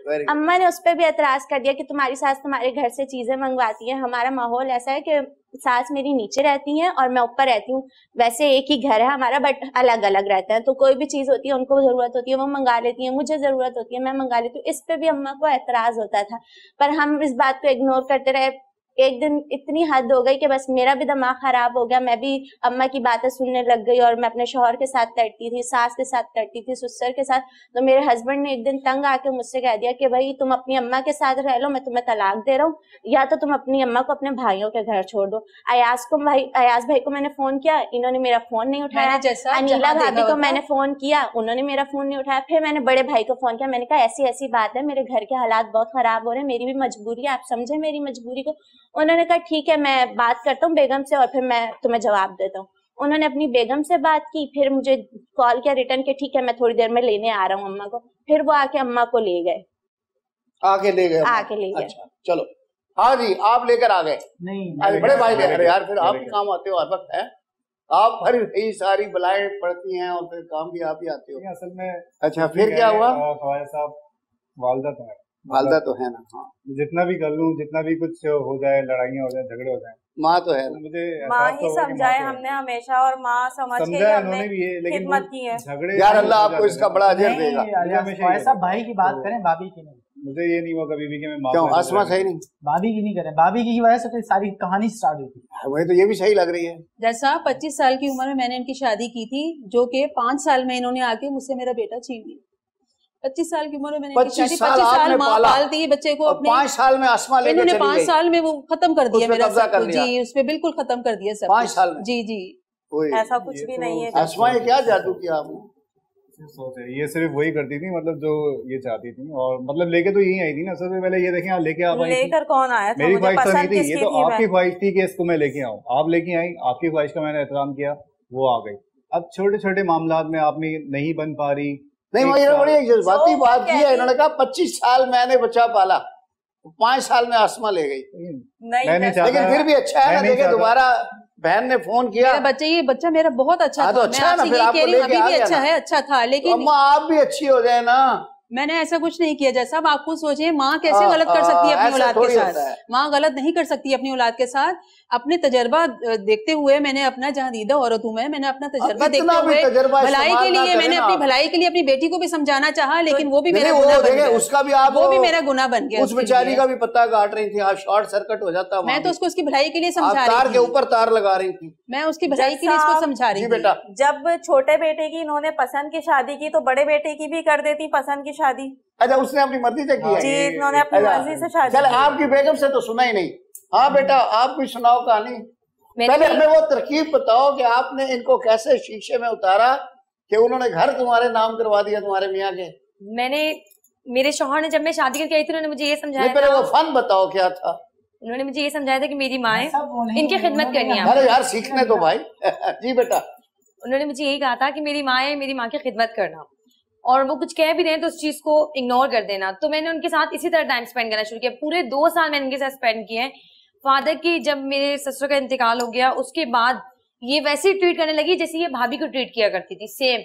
अम्मा ने उस पर भी एतराज कर दिया कि तुम्हारी सास तुम्हारे घर से चीजें मंगवाती है। हमारा माहौल ऐसा है कि सास मेरी नीचे रहती है और मैं ऊपर रहती हूँ। वैसे एक ही घर है हमारा बट अलग अलग रहता है, तो कोई भी चीज होती है उनको जरूरत होती है वो मंगा लेती है, मुझे जरूरत होती है मैं मंगा लेती हूँ। इस पे भी अम्मा को एतराज होता था, पर हम इस बात को इग्नोर करते रहे। एक दिन इतनी हद हो गई कि बस मेरा भी दिमाग खराब हो गया, मैं भी अम्मा की बातें सुनने लग गई और मैं अपने शौहर के साथ लड़ती थी, सास के साथ लड़ती थी, ससुर के साथ। तो मेरे हस्बैंड ने एक दिन तंग आके मुझसे कह दिया कि भाई तुम अपनी अम्मा के साथ रह लो, मैं तुम्हें तलाक दे रहा हूँ, या तो तुम अपनी अम्मा को अपने भाइयों के घर छोड़ दो। अयाज भाई को मैंने फोन किया, इन्होंने मेरा फोन नहीं उठाया। अनिला भाभी को मैंने फोन किया, उन्होंने मेरा फोन नहीं उठाया। फिर मैंने बड़े भाई को फोन किया, मैंने कहा ऐसी ऐसी बात है, मेरे घर के हालात बहुत खराब हो रहे हैं, मेरी भी मजबूरी है, आप समझे मेरी मजबूरी को। उन्होंने कहा ठीक है मैं बात करता हूँ बेगम से और फिर मैं तुम्हें जवाब देता हूँ। उन्होंने अपनी बेगम से बात की, फिर मुझे कॉल किया रिटर्न के ठीक है मैं थोड़ी देर में लेने आ रहा हूँ अम्मा को। फिर वो आके अम्मा को ले गए, आके ले गए। अच्छा चलो हाँ जी, आप लेकर आ गए? नहीं बड़े भाई ले। अरे यार फिर आप काम आते हो हर वक्त है, आप हर यही सारी बलाएं पड़ती हैं और फिर काम भी आप ही आते हो असल में। अच्छा फिर क्या हुआ? साहब वालदा तो है ना। हाँ जितना भी कर लूँ, जितना भी कुछ हो जाए, लड़ाइयाँ हो जाए, झगड़े हो जाए, माँ तो है ना। मुझे माँ ही समझाए हमने हमेशा, और माँ समझ के हमने खिदमत की है। झगड़े यार अल्लाह आपको इसका बड़ा अजर देगा। ऐसा भाई की बात करें, भाभी की नहीं। मुझे ये नहीं हुआ कभी भी कि मैं क्यों आसमा सही नहीं, भाभी की नहीं करें, भाभी की वजह से तो सारी कहानी स्टार्ट हुई थी। वही तो ये भी सही लग रही है। जैसा 25 साल की उम्र में मैंने इनकी शादी की थी, जो कि 5 साल में इन्होंने आके मुझसे मेरा बेटा छीन लिया। 25 साल की उम्र में मैंने 25 साल माँ पालती है बच्चे को अपने। 5 साल में आसमा लेके चली गई। 5 साल में वो खत्म कर दिया मेरा सब कुछ। जी उस पे बिल्कुल खत्म कर दिया सब 5 साल में। जी जी ऐसा कुछ भी नहीं है। आसमा ये क्या जादू किया आपने? सोचे ये सिर्फ वही करती थी, मतलब जो ये चाहती थी, और मतलब लेके तो यही आई थी ना। सबसे पहले ये देखें आप लेके आप आई थी। लेकर कौन आया था? मेरी ख्वाहिश तो नहीं थी, ये तो आपकी ख्वाहिश थी कि इसको मैं लेके आऊँ। आप लेके आई, आपकी ख्वाहिश का मैंने एहतराम किया, वो आ गई। अब छोटे छोटे मामलात में आपने नहीं बन पा रही। नहीं मुझे बड़ी जज्बाती बात की है। इन्होंने कहा 25 साल मैंने बच्चा पाला, 5 साल में आसमा ले गई। लेकिन फिर भी अच्छा है ना, देखे दोबारा बहन ने फोन किया। ये बच्चा मेरा बहुत अच्छा था। तो अच्छा है ना, फिर आपको लेके अभी भी अच्छा है, अच्छा था। लेकिन अम्मा आप भी अच्छी हो जाए ना। मैंने ऐसा कुछ नहीं किया। जैसा आप आपको सोचिए, माँ कैसे गलत कर सकती है अपनी औलाद के साथ? माँ गलत नहीं कर सकती अपनी औलाद के साथ। अपने तजर्बा देखते हुए मैंने अपना, जहाँ दीदा औरत हूँ मैंने अपना तजर्बा देखते हुए भलाई के लिए, मैंने अपनी भलाई के लिए अपनी बेटी को भी समझाना चाहा, लेकिन वो भी मेरा गुनाह बन गया। उसका भी आप, वो भी मेरा गुनाह बन गया। उस बेचारी का भी पत्ता काट रही थी आप, शॉर्ट सर्किट हो जाता। मैं तो उसको उसकी भलाई के लिए समझा रही थी, तार के ऊपर तार लगा रही थी। मैं उसकी भलाई के लिए इसको समझा रही थी। बेटा जब छोटे बेटे की इन्होंने पसंद की शादी की, तो बड़े बेटे की भी कर देती पसंद की शादी। अच्छा उसने अपनी मर्जी से की है? जी इन्होंने अपनी मर्जी से शादी। चल आपकी बेगम से तो सुना ही नहीं। हाँ बेटा आप भी सुनाओ कहानी। पहले हमें वो तरकीब बताओ कि आपने इनको कैसे शीशे में उतारा कि उन्होंने घर तुम्हारे नाम करवा दिया तुम्हारे मियाँ के। मैंने, मेरे शौहर ने जब मैं शादी करके आई थी उन्होंने मुझे ये समझाया। पहले वो फन बताओ क्या था? उन्होंने मुझे ये समझाया था कि मेरी माँ है, इनकी खिदमत करनी है। अरे यार सीखने दो भाई। जी बेटा। उन्होंने मुझे यही कहा था कि मेरी माँ है, मेरी माँ की खिदमत करना, और वो कुछ कह भी दें तो उस चीज को इग्नोर कर देना। तो मैंने उनके साथ इसी तरह टाइम स्पेंड करना शुरू किया। पूरे 2 साल मैंने उनके साथ स्पेंड किए हैं। फादर की जब मेरे ससुर का इंतकाल हो गया उसके बाद ये वैसे ही ट्रीट करने लगी जैसे ये भाभी को ट्रीट किया करती थी, सेम।